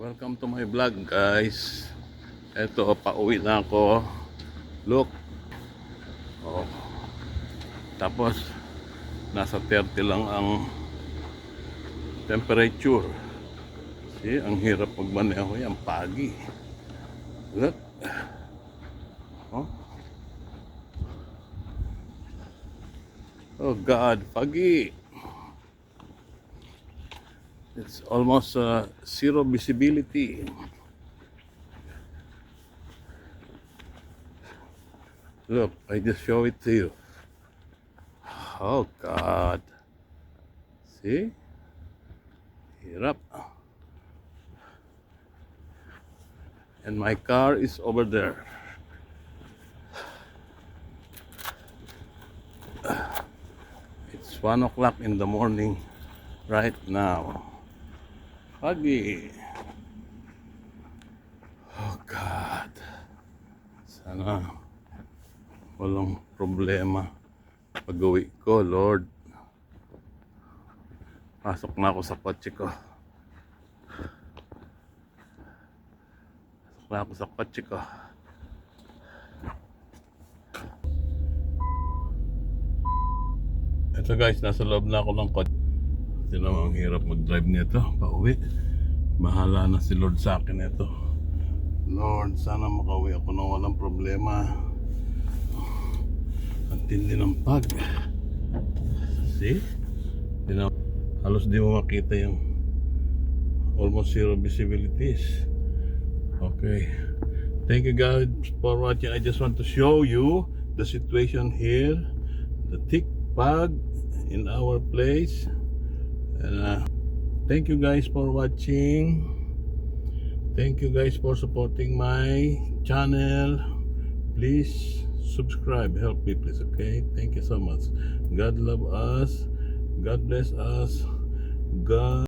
Welcome to my vlog, guys. Eto, pauwi na ako. Look. Oh. Tapos nasa 30 lang ang temperature. See, ang hirap magmaneho yan, pagi. Look. Oh. Oh God, pagi. It's almost zero visibility. Look, I just show it to you. Oh God. See? Hirap. And my car is over there. It's 1 o'clock in the morning right now. Pagi. Oh God. Sana walang problema pag-uwi ko, Lord. Pasok na ako sa kotse ko. Pasok na ako sa kotse ko. Ito guys, nasa loob na ako ng kotse. Ito naman, ang hirap mag-drive nito pauwi. Bahala na si Lord sa akin ito. Lord, sana makauwi ako nang walang problema. Ang tindi ng pag. See? Halos di mo makita yung almost zero visibilities. Okay. Thank you guys for watching. I just want to show you the situation here. The thick fog in our place. And thank you guys for watching. Thank you guys for supporting my channel. Please subscribe. Help me please, okay? Thank you so much. God love us. God bless us. God